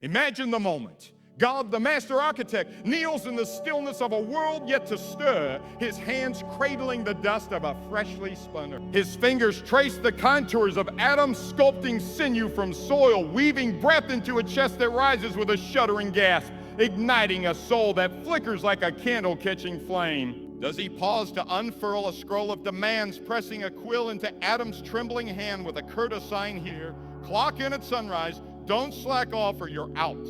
Imagine the moment. God, the master architect, kneels in the stillness of a world yet to stir, his hands cradling the dust of a freshly spun earth. His fingers trace the contours of Adam, sculpting sinew from soil, weaving breath into a chest that rises with a shuddering gasp, igniting a soul that flickers like a candle catching flame. Does he pause to unfurl a scroll of demands, pressing a quill into Adam's trembling hand with a curt sign here, clock in at sunrise, don't slack off or you're out?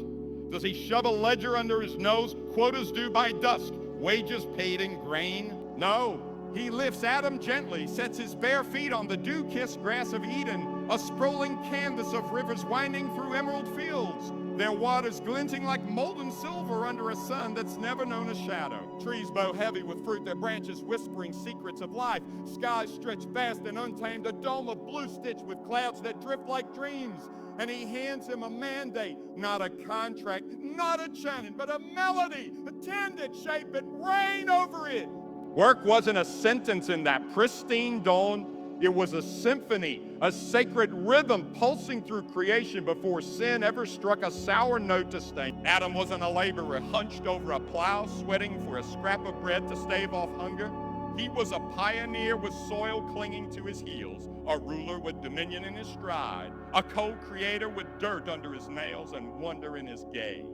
Does he shove a ledger under his nose, quotas due by dusk, wages paid in grain? No, he lifts Adam gently, sets his bare feet on the dew-kissed grass of Eden, a sprawling canvas of rivers winding through emerald fields, their waters glinting like molten silver under a sun that's never known a shadow. Trees bow heavy with fruit, their branches whispering secrets of life. Skies stretch vast and untamed, a dome of blue stitched with clouds that drift like dreams. And he hands him a mandate, not a contract, not a challenge, but a melody. Attend it, shape it, reign over it. Work wasn't a sentence in that pristine dawn. It was a symphony, a sacred rhythm pulsing through creation before sin ever struck a sour note to stain. Adam wasn't a laborer hunched over a plow, sweating for a scrap of bread to stave off hunger. He was a pioneer with soil clinging to his heels, a ruler with dominion in his stride, a co-creator with dirt under his nails and wonder in his gaze.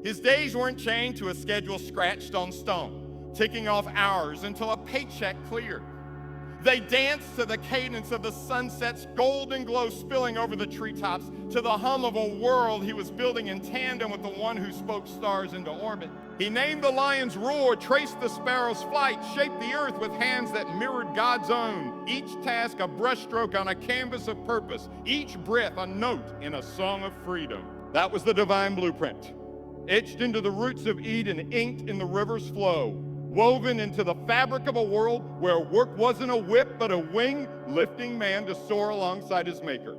His days weren't chained to a schedule scratched on stone, ticking off hours until a paycheck cleared. They danced to the cadence of the sunset's golden glow spilling over the treetops, to the hum of a world he was building in tandem with the one who spoke stars into orbit. He named the lion's roar, traced the sparrow's flight, shaped the earth with hands that mirrored God's own. Each task a brushstroke on a canvas of purpose, each breath a note in a song of freedom. That was the divine blueprint, etched into the roots of Eden, inked in the river's flow, woven into the fabric of a world where work wasn't a whip but a wing, lifting man to soar alongside his maker.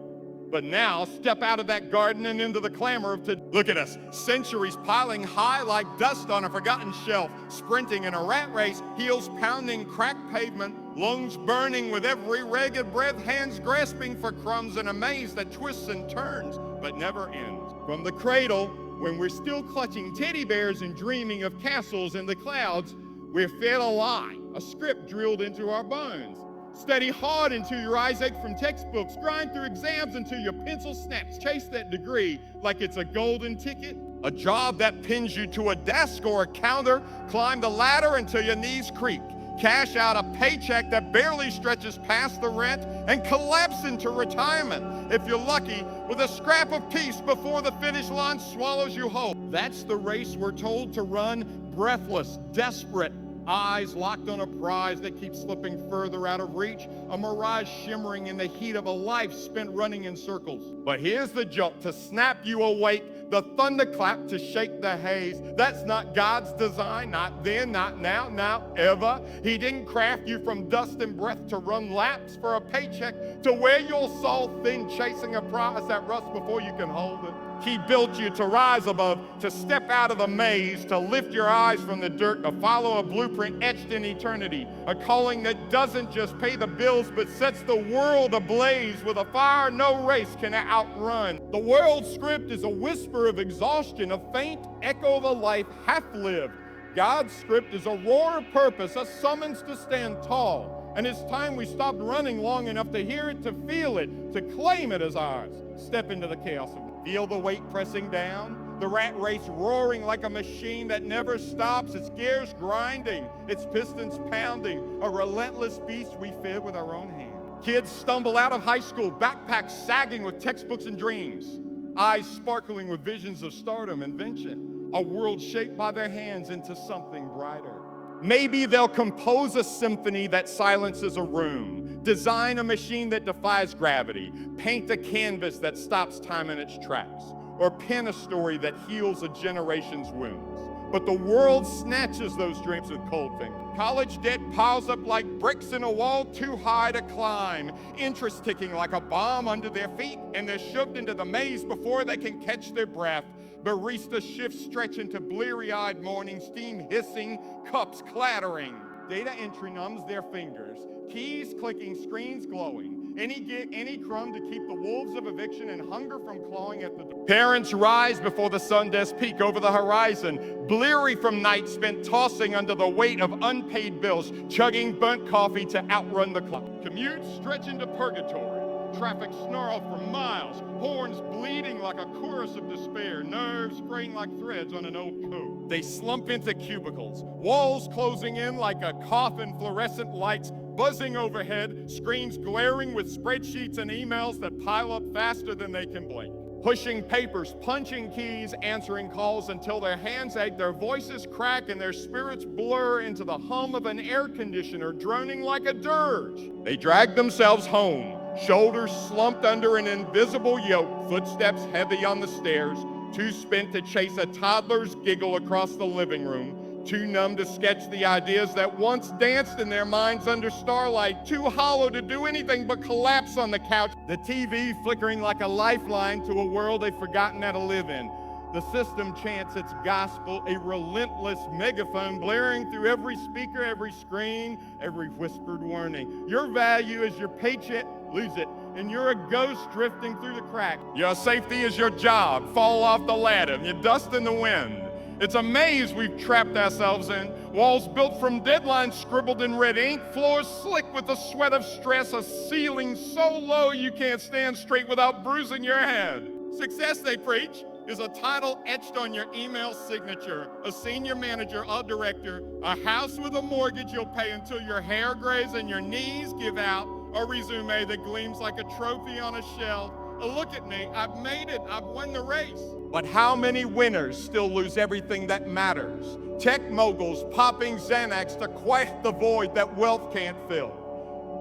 But now, step out of that garden and into the clamor of today. Look at us, centuries piling high like dust on a forgotten shelf, sprinting in a rat race, heels pounding cracked pavement, lungs burning with every ragged breath, hands grasping for crumbs in a maze that twists and turns but never ends. From the cradle, when we're still clutching teddy bears and dreaming of castles in the clouds, we're fed a lie, a script drilled into our bones. Study hard until your eyes ache from textbooks. Grind through exams until your pencil snaps. Chase that degree like it's a golden ticket. A job that pins you to a desk or a counter. Climb the ladder until your knees creak. Cash out a paycheck that barely stretches past the rent and collapse into retirement, if you're lucky, with a scrap of peace before the finish line swallows you whole. That's the race we're told to run, breathless, desperate, eyes locked on a prize that keeps slipping further out of reach, a mirage shimmering in the heat of a life spent running in circles. But here's the jolt to snap you awake, the thunderclap to shake the haze. That's not God's design, not then, not now, not ever. He didn't craft you from dust and breath to run laps for a paycheck, to wear your soul thin, chasing a prize that rusts before you can hold it. He built you to rise above, to step out of the maze, to lift your eyes from the dirt, to follow a blueprint etched in eternity, a calling that doesn't just pay the bills but sets the world ablaze with a fire no race can outrun. The world's script is a whisper of exhaustion, a faint echo of a life half-lived. God's script is a roar of purpose, a summons to stand tall. And it's time we stopped running long enough to hear it, to feel it, to claim it as ours. Step into the chaos of feel the weight pressing down, the rat race roaring like a machine that never stops, its gears grinding, its pistons pounding, a relentless beast we fed with our own hands. Kids stumble out of high school, backpacks sagging with textbooks and dreams, eyes sparkling with visions of stardom, invention, a world shaped by their hands into something brighter. Maybe they'll compose a symphony that silences a room, design a machine that defies gravity, paint a canvas that stops time in its tracks, or pen a story that heals a generation's wounds. But the world snatches those dreams with cold fingers. College debt piles up like bricks in a wall too high to climb, interest ticking like a bomb under their feet, and they're shoved into the maze before they can catch their breath. Barista shifts stretch into bleary-eyed morning, steam hissing, cups clattering. Data entry numbs their fingers, keys clicking, screens glowing. any crumb to keep the wolves of eviction and hunger from clawing at the door. Parents rise before the sun does peak over the horizon, bleary from nights spent tossing under the weight of unpaid bills, chugging burnt coffee to outrun the clock. Commutes stretch into purgatory. Traffic snarl for miles, horns bleeding like a chorus of despair, nerves fraying like threads on an old coat. They slump into cubicles, walls closing in like a coffin, fluorescent lights buzzing overhead, screens glaring with spreadsheets and emails that pile up faster than they can blink. Pushing papers, punching keys, answering calls until their hands ache, their voices crack, and their spirits blur into the hum of an air conditioner droning like a dirge. They drag themselves home, shoulders slumped under an invisible yoke, footsteps heavy on the stairs, too spent to chase a toddler's giggle across the living room, too numb to sketch the ideas that once danced in their minds under starlight, too hollow to do anything but collapse on the couch, the TV flickering like a lifeline to a world they've forgotten how to live in. The system chants its gospel, a relentless megaphone blaring through every speaker, every screen, every whispered warning. Your value is your paycheck, lose it, and you're a ghost drifting through the cracks. Your safety is your job, fall off the ladder, you dust in the wind. It's a maze we've trapped ourselves in. Walls built from deadlines scribbled in red ink, floors slick with the sweat of stress, a ceiling so low you can't stand straight without bruising your head. Success, they preach, is a title etched on your email signature, a senior manager, a director, a house with a mortgage you'll pay until your hair grays and your knees give out, a resume that gleams like a trophy on a shelf. Look at me, I've made it, I've won the race. But how many winners still lose everything that matters? Tech moguls popping Xanax to quash the void that wealth can't fill.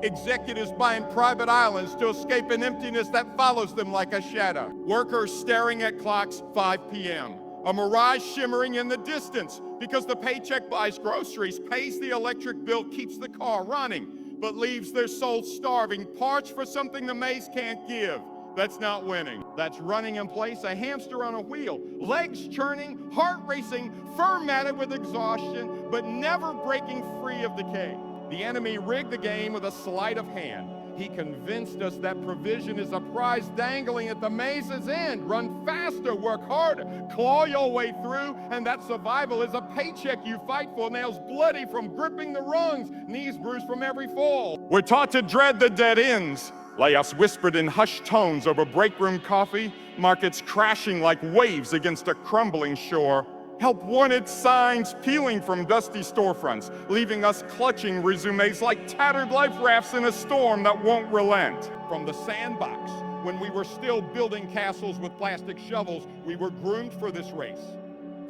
Executives buying private islands to escape an emptiness that follows them like a shadow. Workers staring at clocks 5 p.m. A mirage shimmering in the distance because the paycheck buys groceries, pays the electric bill, keeps the car running, but leaves their soul starving, parched for something the maze can't give. That's not winning. That's running in place, a hamster on a wheel, legs churning, heart racing, fur matted with exhaustion, but never breaking free of decay. The enemy rigged the game with a sleight of hand. He convinced us that provision is a prize dangling at the maze's end. Run faster, work harder, claw your way through, and that survival is a paycheck you fight for, nails bloody from gripping the rungs, knees bruised from every fall. We're taught to dread the dead ends. Layoffs whispered in hushed tones over break room coffee, markets crashing like waves against a crumbling shore, help wanted signs peeling from dusty storefronts, leaving us clutching resumes like tattered life rafts in a storm that won't relent. From the sandbox, when we were still building castles with plastic shovels, we were groomed for this race.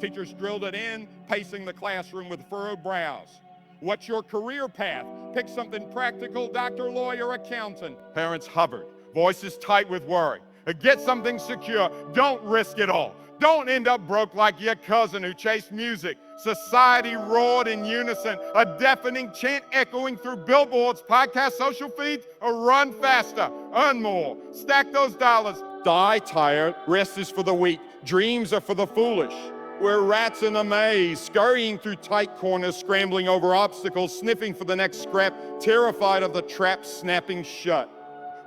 Teachers drilled it in, pacing the classroom with furrowed brows. What's your career path? Pick something practical, doctor, lawyer, accountant. Parents hovered, voices tight with worry. Get something secure. Don't risk it all. Don't end up broke like your cousin who chased music. Society roared in unison, a deafening chant echoing through billboards, podcasts, social feeds. Run faster, earn more, stack those dollars. Die tired, rest is for the weak, dreams are for the foolish. We're rats in a maze, scurrying through tight corners, scrambling over obstacles, sniffing for the next scrap, terrified of the trap snapping shut.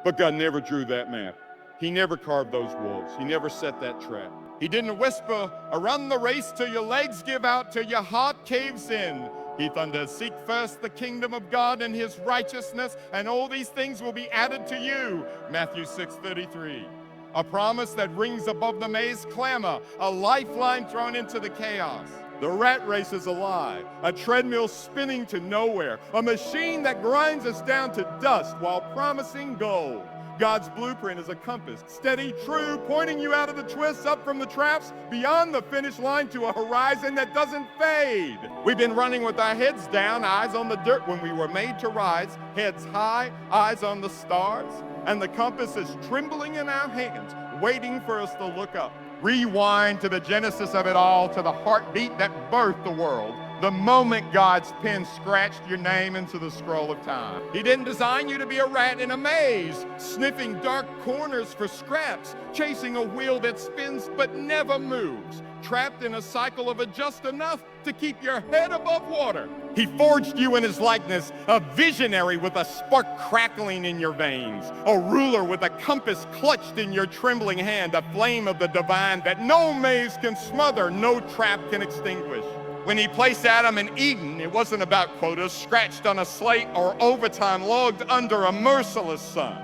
But God never drew that map. He never carved those wolves. He never set that trap. He didn't whisper, run the race till your legs give out, till your heart caves in. He thundered, seek first the kingdom of God and his righteousness, and all these things will be added to you. Matthew 6:33. A promise that rings above the maze clamor, a lifeline thrown into the chaos. The rat race is a lie, a treadmill spinning to nowhere, a machine that grinds us down to dust while promising gold. God's blueprint is a compass, steady, true, pointing you out of the twists, up from the traps, beyond the finish line to a horizon that doesn't fade. We've been running with our heads down, eyes on the dirt when we were made to rise, heads high, eyes on the stars, and the compass is trembling in our hands, waiting for us to look up. Rewind to the genesis of it all, to the heartbeat that birthed the world. The moment God's pen scratched your name into the scroll of time. He didn't design you to be a rat in a maze, sniffing dark corners for scraps, chasing a wheel that spins but never moves, trapped in a cycle of just enough to keep your head above water. He forged you in his likeness, a visionary with a spark crackling in your veins, a ruler with a compass clutched in your trembling hand, a flame of the divine that no maze can smother, no trap can extinguish. When he placed Adam in Eden, it wasn't about quotas scratched on a slate or overtime logged under a merciless sun.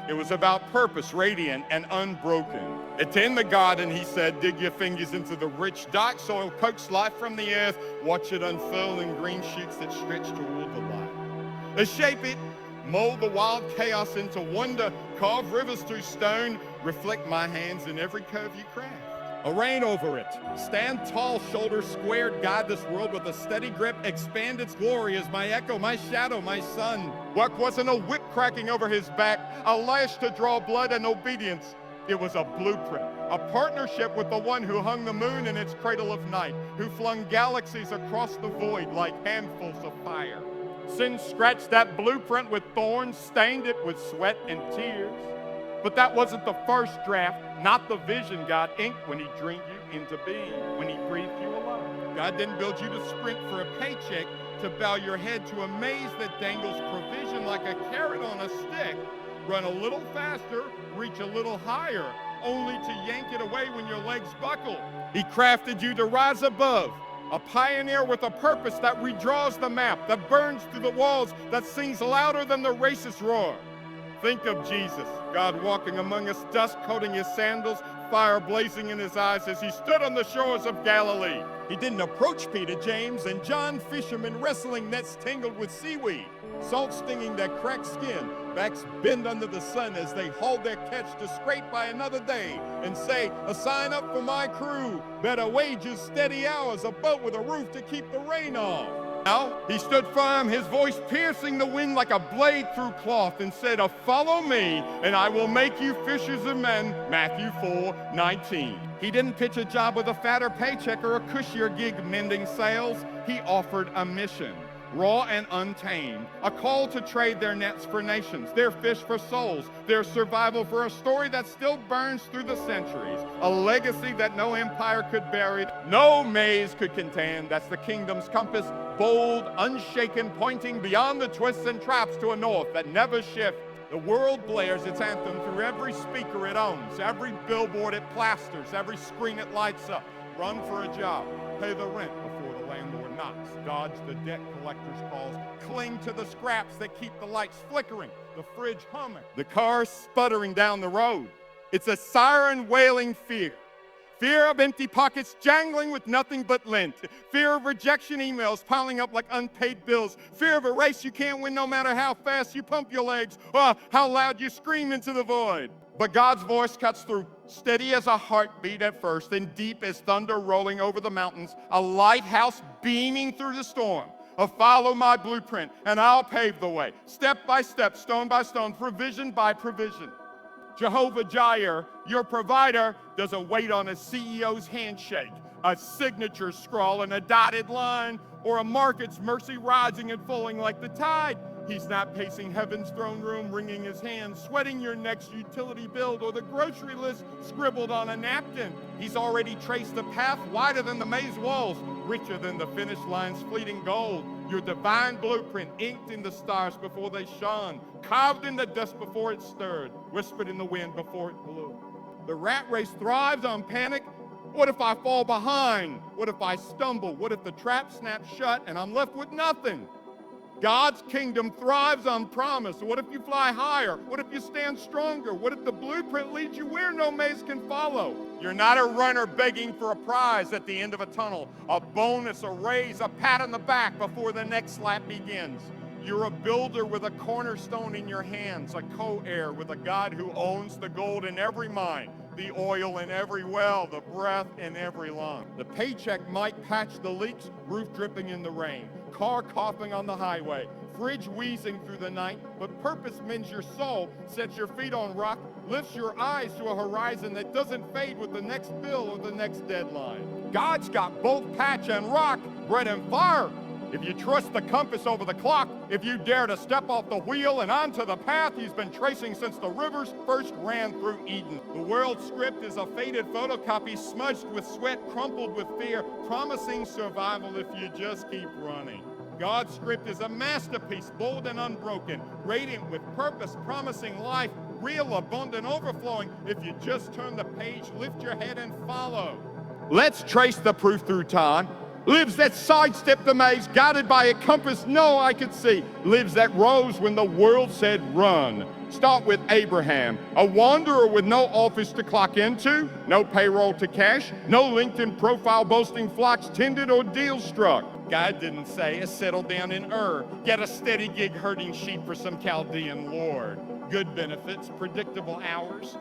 It was about purpose, radiant and unbroken. Attend the garden, he said, dig your fingers into the rich, dark soil, coax life from the earth, watch it unfurl in green shoots that stretch toward the light. Shape it, mold the wild chaos into wonder, carve rivers through stone, reflect my hands in every curve you craft. Reign over it. Stand tall, shoulders squared, guide this world with a steady grip, expand its glory as my echo, my shadow, my sun. Work wasn't a whip cracking over his back, a lash to draw blood and obedience. It was a blueprint, a partnership with the one who hung the moon in its cradle of night, who flung galaxies across the void like handfuls of fire. Sin scratched that blueprint with thorns, stained it with sweat and tears. But that wasn't the first draft, not the vision God inked when he dreamed you into being, when he breathed you alive. God didn't build you to sprint for a paycheck, to bow your head to a maze that dangles provision like a carrot on a stick. Run a little faster, reach a little higher, only to yank it away when your legs buckle. He crafted you to rise above, a pioneer with a purpose that redraws the map, that burns through the walls, that sings louder than the racist roar. Think of Jesus, God walking among us, dust coating his sandals, fire blazing in his eyes as he stood on the shores of Galilee. He didn't approach Peter, James, and John, fishermen wrestling nets tangled with seaweed, salt stinging their cracked skin, backs bend under the sun as they hauled their catch to scrape by another day and say, a sign up for my crew, better wages, steady hours, a boat with a roof to keep the rain off. Now, he stood firm, his voice piercing the wind like a blade through cloth, and said, follow me, and I will make you fishers of men, Matthew 4:19. He didn't pitch a job with a fatter paycheck or a cushier gig mending sails. He offered a mission, raw and untamed, a call to trade their nets for nations, their fish for souls, their survival for a story that still burns through the centuries, a legacy that no empire could bury, no maze could contend. That's the kingdom's compass, bold, unshaken, pointing beyond the twists and traps to a north that never shifts. The world blares its anthem through every speaker it owns, every billboard it plasters, every screen it lights up. Run for a job, pay the rent before the landlord knocks, dodge the debt collector's calls, cling to the scraps that keep the lights flickering, the fridge humming, the car sputtering down the road. It's a siren wailing fear. Fear of empty pockets jangling with nothing but lint. Fear of rejection emails piling up like unpaid bills. Fear of a race you can't win no matter how fast you pump your legs or how loud you scream into the void. But God's voice cuts through, steady as a heartbeat at first, then deep as thunder rolling over the mountains, a lighthouse beaming through the storm. Follow my blueprint and I'll pave the way, step by step, stone by stone, provision by provision. Jehovah Jireh, your provider, doesn't wait on a CEO's handshake, a signature scrawl and a dotted line, or a market's mercy rising and falling like the tide. He's not pacing heaven's throne room, wringing his hands, sweating your next utility bill or the grocery list scribbled on a napkin. He's already traced the path wider than the maze walls, richer than the finish line's fleeting gold. Your divine blueprint inked in the stars before they shone, carved in the dust before it stirred, whispered in the wind before it blew. The rat race thrives on panic. What if I fall behind? What if I stumble? What if the trap snaps shut and I'm left with nothing? God's kingdom thrives on promise. What if you fly higher? What if you stand stronger? What if the blueprint leads you where no maze can follow? You're not a runner begging for a prize at the end of a tunnel, a bonus, a raise, a pat on the back before the next lap begins. You're a builder with a cornerstone in your hands, a co-heir with a God who owns the gold in every mine, the oil in every well, the breath in every lung. The paycheck might patch the leaks, roof dripping in the rain, car coughing on the highway, fridge wheezing through the night, but purpose mends your soul, sets your feet on rock, lifts your eyes to a horizon that doesn't fade with the next bill or the next deadline. God's got both patch and rock, bread and fire. If you trust the compass over the clock, if you dare to step off the wheel and onto the path he's been tracing since the rivers first ran through Eden. The world's script is a faded photocopy smudged with sweat, crumpled with fear, promising survival if you just keep running. God's script is a masterpiece, bold and unbroken, radiant with purpose, promising life, real, abundant, overflowing. If you just turn the page, lift your head and follow. Let's trace the proof through time. Lives that sidestepped the maze, guided by a compass no eye could see. Lives that rose when the world said run. Start with Abraham, a wanderer with no office to clock into, no payroll to cash, no LinkedIn profile boasting flocks tended or deals struck. God didn't say, settle down in Ur, get a steady gig herding sheep for some Chaldean lord. Good benefits, predictable hours.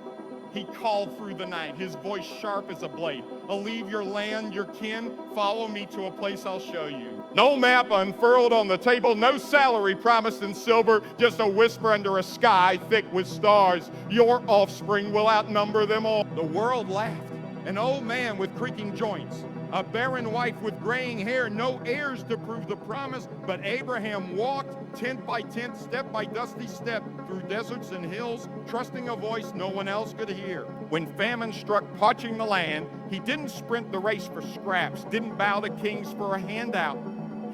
He called through the night, his voice sharp as a blade. I'll leave your land, your kin, follow me to a place I'll show you. No map unfurled on the table, no salary promised in silver, just a whisper under a sky thick with stars. Your offspring will outnumber them all. The world laughed. An old man with creaking joints, a barren wife with graying hair, no heirs to prove the promise, but Abraham walked tent by tent, step by dusty step, through deserts and hills, trusting a voice no one else could hear. When famine struck, parching the land, he didn't sprint the race for scraps, didn't bow to kings for a handout.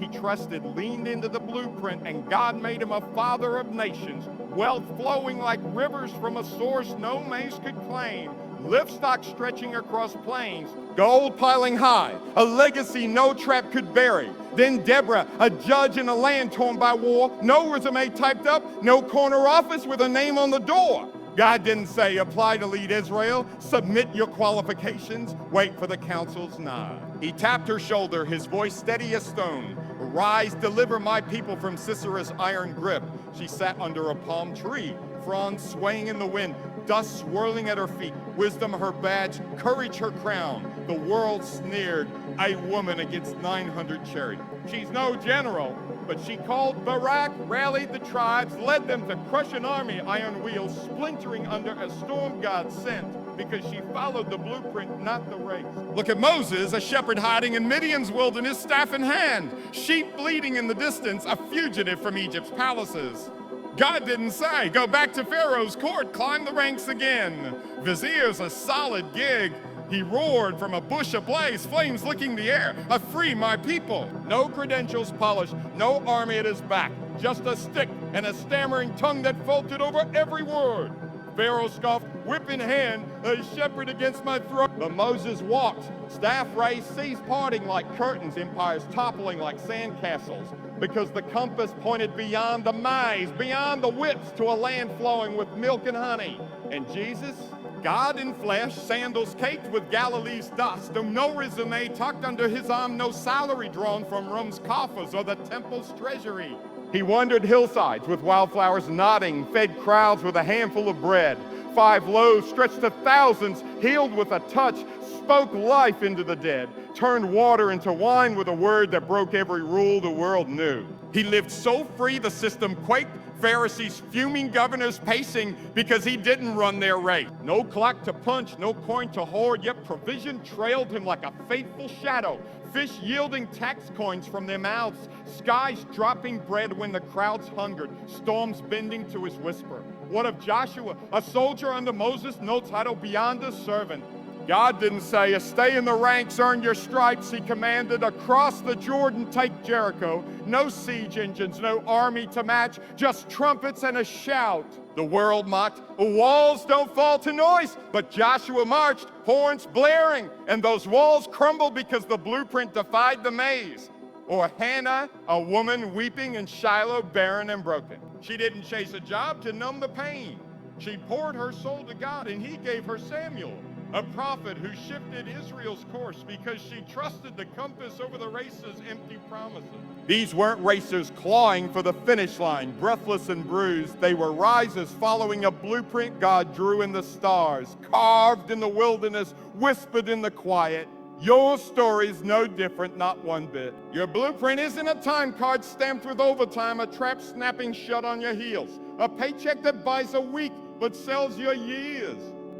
He trusted, leaned into the blueprint, and God made him a father of nations, wealth flowing like rivers from a source no maze could claim. Livestock stretching across plains, gold piling high, a legacy no trap could bury. Then Deborah, a judge in a land torn by war, no resume typed up, no corner office with a name on the door. God didn't say, apply to lead Israel, submit your qualifications, wait for the council's nod. He tapped her shoulder, his voice steady as stone. Rise, deliver my people from Sisera's iron grip. She sat under a palm tree, fronds swaying in the wind, dust swirling at her feet, wisdom her badge, courage her crown. The world sneered, a woman against 900 chariots. She's no general, but she called Barak, rallied the tribes, led them to crush an army, iron wheels splintering under a storm God sent, because she followed the blueprint, not the race. Look at Moses, a shepherd hiding in Midian's wilderness, staff in hand, sheep bleeding in the distance, a fugitive from Egypt's palaces. God didn't say, go back to Pharaoh's court, climb the ranks again. Vizier's a solid gig. He roared from a bush ablaze, flames licking the air. I free my people. No credentials polished, no army at his back. Just a stick and a stammering tongue that faltered over every word. Pharaoh scoffed, whip in hand, a shepherd against my throat. But Moses walked, staff raised, seas parting like curtains, empires toppling like sandcastles. Because the compass pointed beyond the maze, beyond the whips, to a land flowing with milk and honey. And Jesus, God in flesh, sandals caked with Galilee's dust, no resume tucked under his arm, no salary drawn from Rome's coffers or the temple's treasury. He wandered hillsides with wildflowers nodding, fed crowds with a handful of bread. 5 loaves stretched to thousands, healed with a touch, spoke life into the dead, turned water into wine with a word that broke every rule the world knew. He lived so free the system quaked, Pharisees fuming, governors pacing because he didn't run their race. No clock to punch, no coin to hoard, yet provision trailed him like a faithful shadow. Fish yielding tax coins from their mouths, skies dropping bread when the crowds hungered, storms bending to his whisper. What of Joshua, a soldier under Moses, no title beyond a servant? God didn't say, stay in the ranks, earn your stripes. He commanded, across the Jordan, take Jericho. No siege engines, no army to match, just trumpets and a shout. The world mocked, walls don't fall to noise, but Joshua marched, horns blaring, and those walls crumbled because the blueprint defied the maze. Or Hannah, a woman weeping in Shiloh, barren and broken. She didn't chase a job to numb the pain. She poured her soul to God, and he gave her Samuel, a prophet who shifted Israel's course because she trusted the compass over the race's empty promises. These weren't racers clawing for the finish line, breathless and bruised. They were risers following a blueprint God drew in the stars, carved in the wilderness, whispered in the quiet. Your story's no different, not one bit. Your blueprint isn't a time card stamped with overtime, a trap snapping shut on your heels, a paycheck that buys a week but sells your years.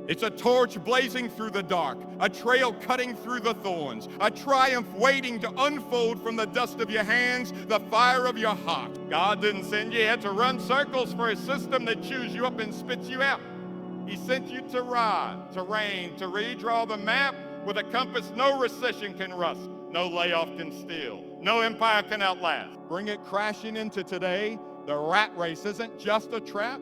It's a torch blazing through the dark, a trail cutting through the thorns, a triumph waiting to unfold from the dust of your hands, the fire of your heart. God didn't send you here to run circles for a system that chews you up and spits you out. He sent you to ride, to reign, to redraw the map with a compass no recession can rust, no layoff can steal, no empire can outlast. Bring it crashing into today. The rat race isn't just a trap,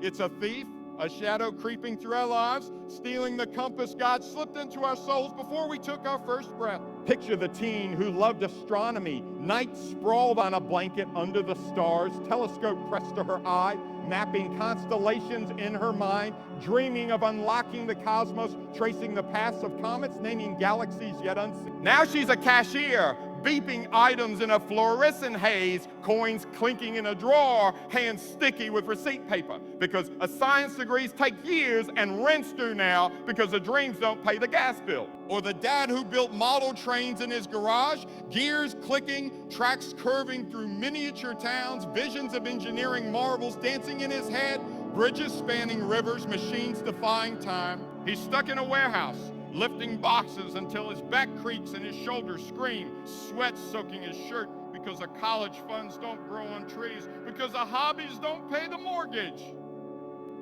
it's a thief, a shadow creeping through our lives, stealing the compass God slipped into our souls before we took our first breath. Picture the teen who loved astronomy, nights sprawled on a blanket under the stars, telescope pressed to her eye, mapping constellations in her mind, dreaming of unlocking the cosmos, tracing the paths of comets, naming galaxies yet unseen. Now she's a cashier, beeping items in a fluorescent haze, coins clinking in a drawer, hands sticky with receipt paper, because a science degrees take years and rents do now because the dreams don't pay the gas bill. Or the dad who built model trains in his garage, gears clicking, tracks curving through miniature towns, visions of engineering marvels dancing in his head, bridges spanning rivers, machines defying time. He's stuck in a warehouse, lifting boxes until his back creaks and his shoulders scream, sweat soaking his shirt because the college funds don't grow on trees, because the hobbies don't pay the mortgage.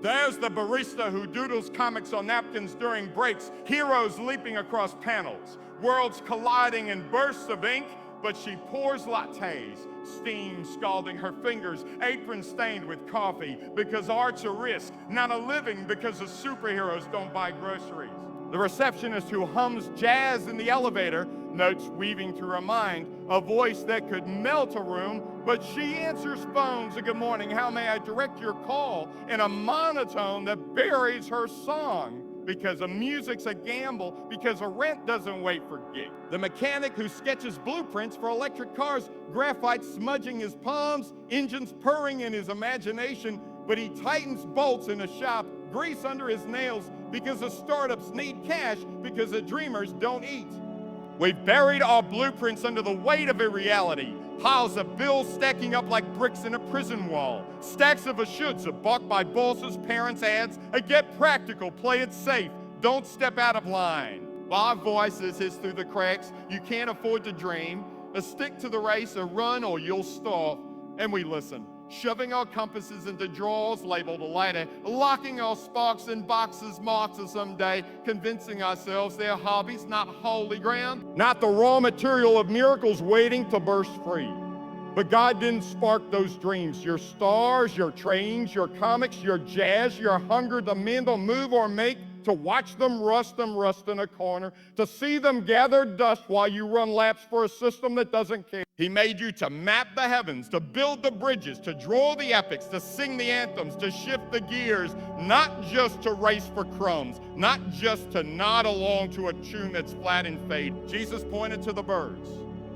There's the barista who doodles comics on napkins during breaks, heroes leaping across panels, worlds colliding in bursts of ink, but she pours lattes, steam scalding her fingers, apron stained with coffee, because art's a risk, not a living, because the superheroes don't buy groceries. The receptionist who hums jazz in the elevator, notes weaving through her mind, a voice that could melt a room, but she answers phones, a good morning, how may I direct your call, in a monotone that buries her song, because the music's a gamble, because the rent doesn't wait for gigs. The mechanic who sketches blueprints for electric cars, graphite smudging his palms, engines purring in his imagination, but he tightens bolts in a shop, grease under his nails, because the startups need cash, because the dreamers don't eat. We've buried our blueprints under the weight of irreality, piles of bills stacking up like bricks in a prison wall, stacks of shoulds balked by bosses, parents, ads, get practical, play it safe, don't step out of line. Our voices hiss through the cracks, you can't afford to dream, stick to the race, run or you'll stall, and we listen. Shoving our compasses into drawers labeled a lighter, locking our sparks in boxes marked to someday, convincing ourselves they're hobbies, not holy ground, not the raw material of miracles waiting to burst free. But God didn't spark those dreams. Your stars, your trains, your comics, your jazz, your hunger to mend or move or make, to watch them rust in a corner, to see them gather dust while you run laps for a system that doesn't care. He made you to map the heavens, to build the bridges, to draw the epics, to sing the anthems, to shift the gears, not just to race for crumbs, not just to nod along to a tune that's flat and fade. Jesus pointed to the birds.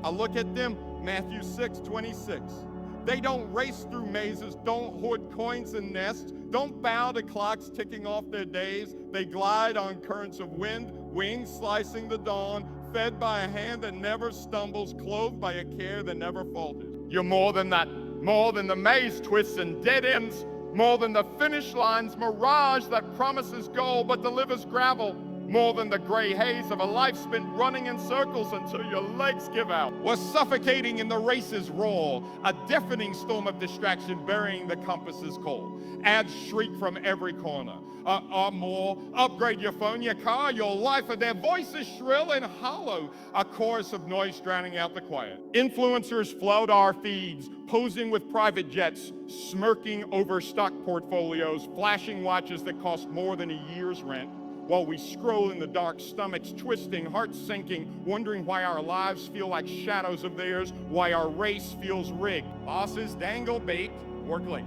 I look at them, Matthew 6:26. They don't race through mazes, don't hoard coins in nests, don't bow to clocks ticking off their days. They glide on currents of wind, wings slicing the dawn, fed by a hand that never stumbles, clothed by a care that never falters. You're more than that, more than the maze twists and dead ends, more than the finish line's mirage that promises gold but delivers gravel, more than the gray haze of a life spent running in circles until your legs give out. We're suffocating in the race's roar, a deafening storm of distraction burying the compass's call. Ads shriek from every corner. More, upgrade your phone, your car, your life, and their voices shrill and hollow, a chorus of noise drowning out the quiet. Influencers flood our feeds, posing with private jets, smirking over stock portfolios, flashing watches that cost more than a year's rent, while we scroll in the dark, stomachs twisting, hearts sinking, wondering why our lives feel like shadows of theirs, why our race feels rigged. Bosses dangle bait, work late.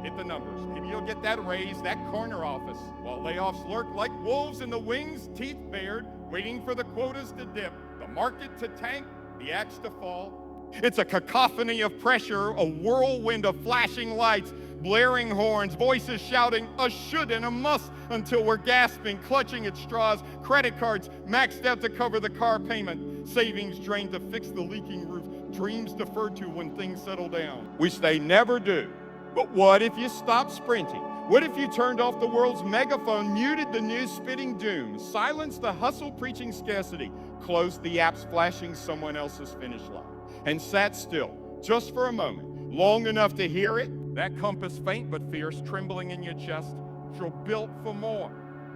Hit the numbers. Maybe you'll get that raise, that corner office, while layoffs lurk like wolves in the wings, teeth bared, waiting for the quotas to dip, the market to tank, the axe to fall. It's a cacophony of pressure, a whirlwind of flashing lights, blaring horns, voices shouting a should and a must until we're gasping, clutching at straws, credit cards maxed out to cover the car payment, savings drained to fix the leaking roof, dreams deferred to when things settle down. Which they never do. But what if you stop sprinting? What if you turned off the world's megaphone, muted the news spitting doom, silenced the hustle preaching scarcity, closed the apps flashing someone else's finish line, and sat still just for a moment, long enough to hear it? That compass faint but fierce, trembling in your chest, you're built for more.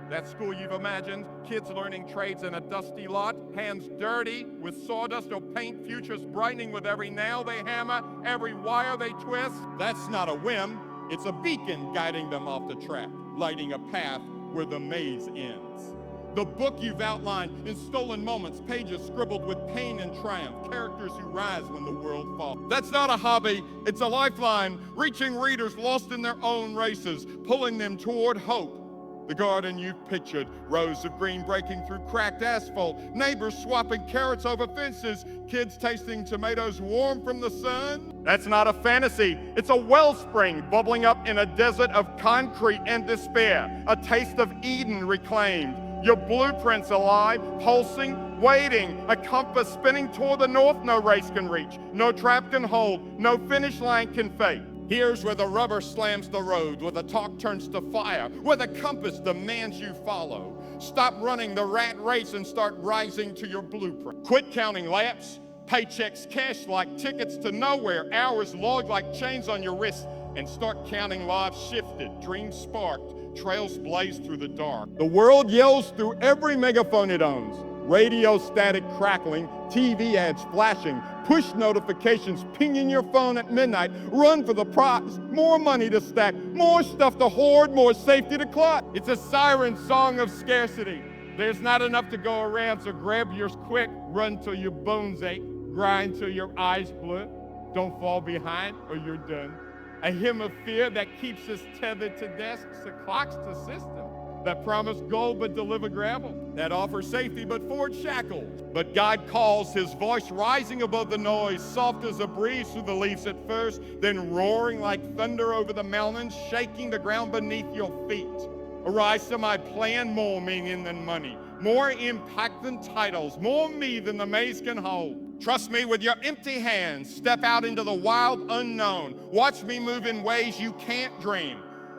That school you've imagined, kids learning trades in a dusty lot, hands dirty with sawdust or paint, futures brightening with every nail they hammer, every wire they twist. That's not a whim. It's a beacon guiding them off the track, lighting a path where the maze ends. The book you've outlined in stolen moments, pages scribbled with pain and triumph, characters who rise when the world falls. That's not a hobby, it's a lifeline, reaching readers lost in their own races, pulling them toward hope. The garden you've pictured, rows of green breaking through cracked asphalt, neighbors swapping carrots over fences, kids tasting tomatoes warm from the sun. That's not a fantasy, it's a wellspring bubbling up in a desert of concrete and despair, a taste of Eden reclaimed. Your blueprint's alive, pulsing, waiting, a compass spinning toward the north no race can reach, no trap can hold, no finish line can fake. Here's where the rubber slams the road, where the talk turns to fire, where the compass demands you follow. Stop running the rat race and start rising to your blueprint. Quit counting laps, paychecks cash like tickets to nowhere, hours logged like chains on your wrist, and start counting lives shifted, dreams sparked, trails blazed through the dark. The world yells through every megaphone it owns. Radio static crackling, TV ads flashing, push notifications pinging your phone at midnight. Run for the prize, more money to stack, more stuff to hoard, more safety to clock. It's a siren song of scarcity. There's not enough to go around, so grab yours quick. Run till your bones ache, grind till your eyes blur. Don't fall behind or you're done. A hymn of fear that keeps us tethered to desks, the clocks to system. That promise gold but deliver gravel, that offer safety but forge shackles. But God calls, his voice rising above the noise, soft as a breeze through the leaves at first, then roaring like thunder over the mountains, shaking the ground beneath your feet. Arise to my plan, more meaning than money, more impact than titles, more me than the maze can hold. Trust me with your empty hands, step out into the wild unknown. Watch me move in ways you can't dream.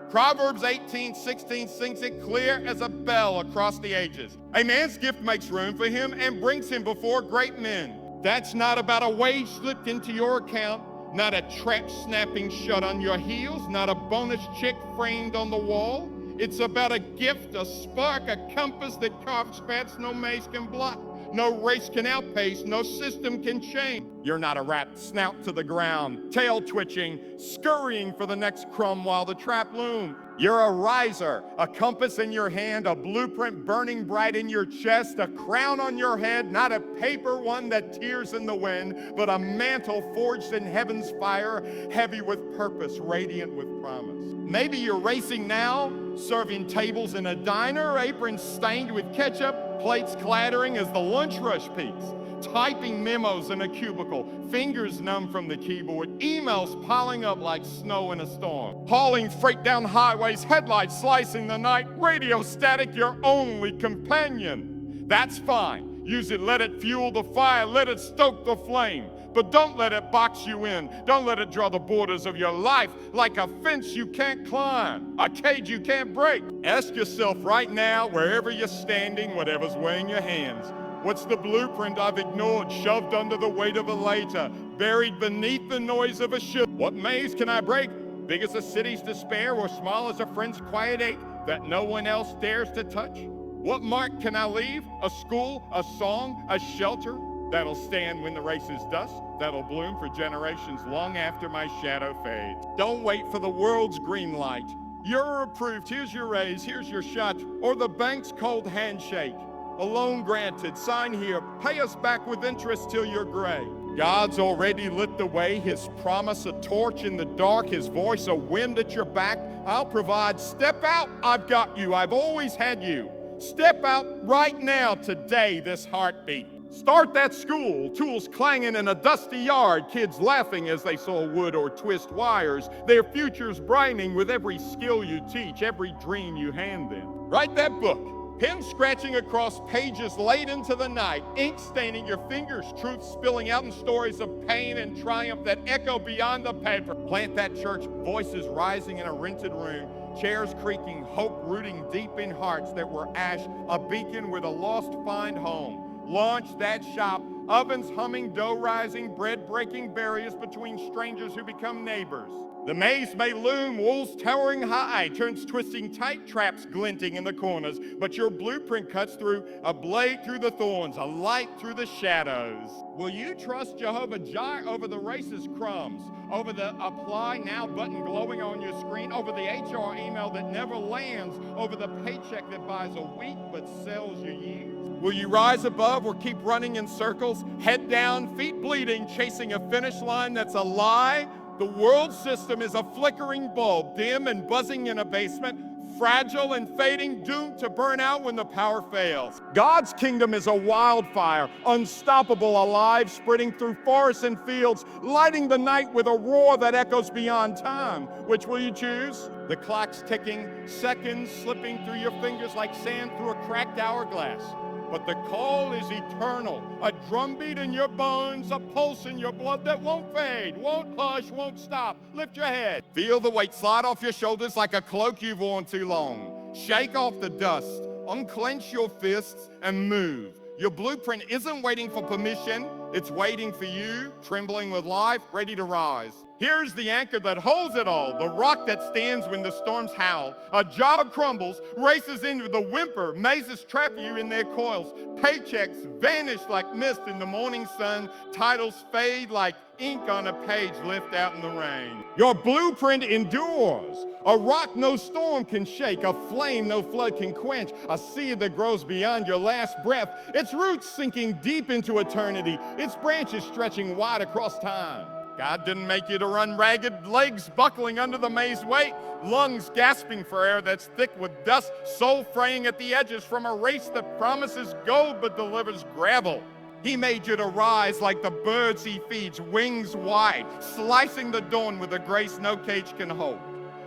Proverbs 18:16 sings it clear as a bell across the ages. A man's gift makes room for him and brings him before great men. That's not about a wage slipped into your account, not a trap snapping shut on your heels, not a bonus check framed on the wall. It's about a gift, a spark, a compass that carves paths no maze can block. No race can outpace, no system can change. You're not a rat, snout to the ground, tail twitching, scurrying for the next crumb while the trap looms. You're a riser, a compass in your hand, a blueprint burning bright in your chest, a crown on your head, not a paper one that tears in the wind, but a mantle forged in heaven's fire, heavy with purpose, radiant with promise. Maybe you're racing now, serving tables in a diner, aprons stained with ketchup, plates clattering as the lunch rush peaks, typing memos in a cubicle, fingers numb from the keyboard, emails piling up like snow in a storm, hauling freight down highways, headlights slicing the night, radio static your only companion. That's fine. Use it, let it fuel the fire, let it stoke the flame. But don't let it box you in. Don't let it draw the borders of your life like a fence you can't climb, a cage you can't break. Ask yourself right now, wherever you're standing, whatever's weighing your hands, what's the blueprint I've ignored, shoved under the weight of a later, buried beneath the noise of a ship? What maze can I break, big as a city's despair or small as a friend's quiet ache that no one else dares to touch? What mark can I leave, a school, a song, a shelter that'll stand when the race is dust, that'll bloom for generations long after my shadow fades? Don't wait for the world's green light. You're approved, here's your raise, here's your shot, or the bank's cold handshake. A loan granted, sign here, pay us back with interest till you're gray. God's already lit the way, his promise a torch in the dark, his voice a wind at your back. I'll provide, step out, I've got you, I've always had you. Step out right now, today, this heartbeat. Start that school, tools clanging in a dusty yard, kids laughing as they saw wood or twist wires, their futures brightening with every skill you teach, every dream you hand them. Write that book, pen scratching across pages late into the night, ink staining your fingers, truth spilling out in stories of pain and triumph that echo beyond the paper. Plant that church, voices rising in a rented room, chairs creaking, hope rooting deep in hearts that were ash, a beacon with a lost find home. Launch that shop, ovens humming, dough rising, bread breaking barriers between strangers who become neighbors. The maze may loom, walls towering high, turns twisting tight, traps glinting in the corners, but your blueprint cuts through, a blade through the thorns, a light through the shadows. Will you trust Jehovah Jireh over the racist crumbs, over the apply now button glowing on your screen, over the HR email that never lands, over the paycheck that buys a week but sells you years? Will you rise above or keep running in circles, head down, feet bleeding, chasing a finish line that's a lie? The world system is a flickering bulb, dim and buzzing in a basement, fragile and fading, doomed to burn out when the power fails. God's kingdom is a wildfire, unstoppable, alive, spreading through forests and fields, lighting the night with a roar that echoes beyond time. Which will you choose? The clock's ticking, seconds slipping through your fingers like sand through a cracked hourglass. But the call is eternal, a drumbeat in your bones, a pulse in your blood that won't fade, won't hush, won't stop. Lift your head. Feel the weight slide off your shoulders like a cloak you've worn too long. Shake off the dust, unclench your fists, and move. Your blueprint isn't waiting for permission, it's waiting for you, trembling with life, ready to rise. Here's the anchor that holds it all, the rock that stands when the storms howl. A job crumbles, races into the whimper, mazes trap you in their coils. Paychecks vanish like mist in the morning sun, titles fade like ink on a page left out in the rain. Your blueprint endures, a rock no storm can shake, a flame no flood can quench, a seed that grows beyond your last breath, its roots sinking deep into eternity, its branches stretching wide across time. God didn't make you to run ragged, legs buckling under the maze weight, lungs gasping for air that's thick with dust, soul fraying at the edges from a race that promises gold but delivers gravel. He made you to rise like the birds he feeds, wings wide, slicing the dawn with a grace no cage can hold.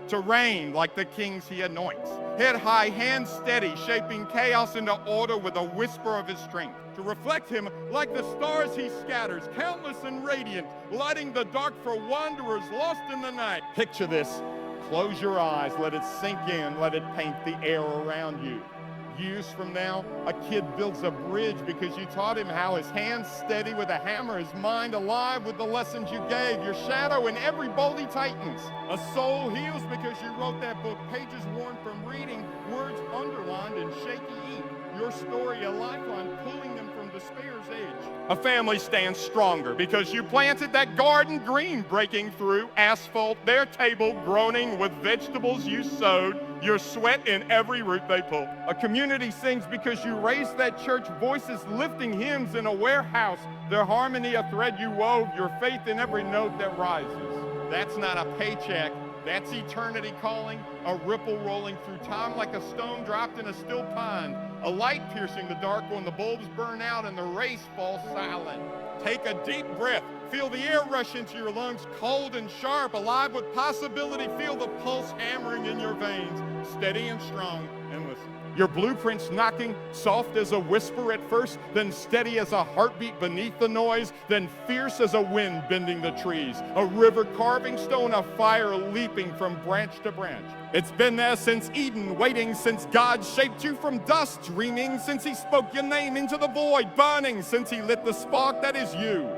To reign like the kings he anoints, head high, hands steady, shaping chaos into order with a whisper of his strength. To reflect him like the stars he scatters, countless and radiant, lighting the dark for wanderers lost in the night. Picture this. Close your eyes, let it sink in, let it paint the air around you. Years from now, a kid builds a bridge because you taught him how, his hands steady with a hammer, his mind alive with the lessons you gave, your shadow in every bolt he tightens. A soul heals because you wrote that book, pages worn from reading, words underlined in shaky ink. Your story a lifeline pulling them from despair's edge. A family stands stronger because you planted that garden green breaking through asphalt, their table groaning with vegetables you sowed, your sweat in every root they pull. A community sings because you raised that church, voices lifting hymns in a warehouse, their harmony a thread you wove, your faith in every note that rises. That's not a paycheck, that's eternity calling, a ripple rolling through time like a stone dropped in a still pond, a light piercing the dark when the bulbs burn out and the race falls silent. Take a deep breath. Feel the air rush into your lungs, cold and sharp, alive with possibility. Feel the pulse hammering in your veins, steady and strong, and listen. Your blueprint's knocking, soft as a whisper at first, then steady as a heartbeat beneath the noise, then fierce as a wind bending the trees, a river carving stone, a fire leaping from branch to branch. It's been there since Eden, waiting since God shaped you from dust, dreaming since he spoke your name into the void, burning since he lit the spark that is you.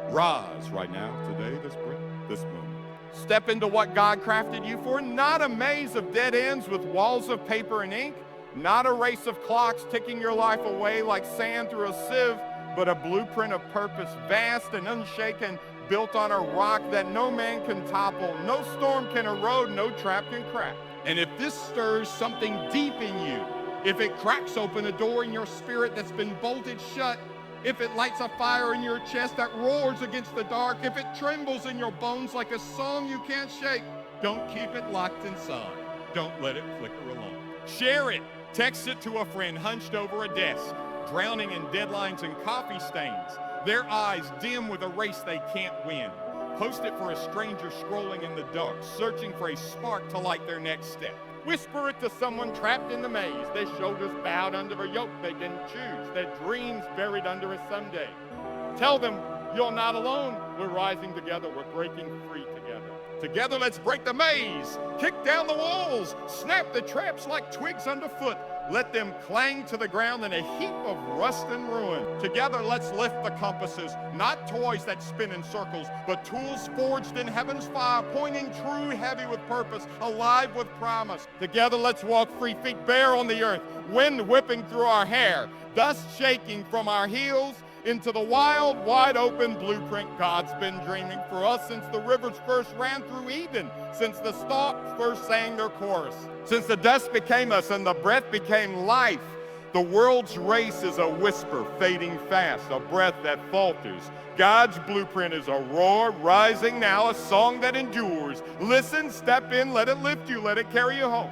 Rise right now, today, this breath, this moment. Step into what God crafted you for, not a maze of dead ends with walls of paper and ink, not a race of clocks ticking your life away like sand through a sieve, but a blueprint of purpose, vast and unshaken, built on a rock that no man can topple, no storm can erode, no trap can crack. And if this stirs something deep in you, if it cracks open a door in your spirit that's been bolted shut, if it lights a fire in your chest that roars against the dark, if it trembles in your bones like a song you can't shake, don't keep it locked inside. Don't let it flicker alone. Share it. Text it to a friend hunched over a desk, drowning in deadlines and coffee stains, their eyes dim with a race they can't win. Post it for a stranger scrolling in the dark, searching for a spark to light their next step. Whisper it to someone trapped in the maze, their shoulders bowed under a yoke they didn't choose, their dreams buried under a someday. Tell them, you're not alone. We're rising together. We're breaking free together. Together, let's break the maze, kick down the walls, snap the traps like twigs underfoot. Let them clang to the ground in a heap of rust and ruin. Together, let's lift the compasses, not toys that spin in circles, but tools forged in heaven's fire, pointing true, heavy with purpose, alive with promise. Together, let's walk 3 feet bare on the earth, wind whipping through our hair, dust shaking from our heels, into the wild, wide-open blueprint God's been dreaming for us since the rivers first ran through Eden, since the stalks first sang their chorus, since the dust became us and the breath became life. The world's race is a whisper fading fast, a breath that falters. God's blueprint is a roar rising now, a song that endures. Listen, step in, let it lift you, let it carry you home.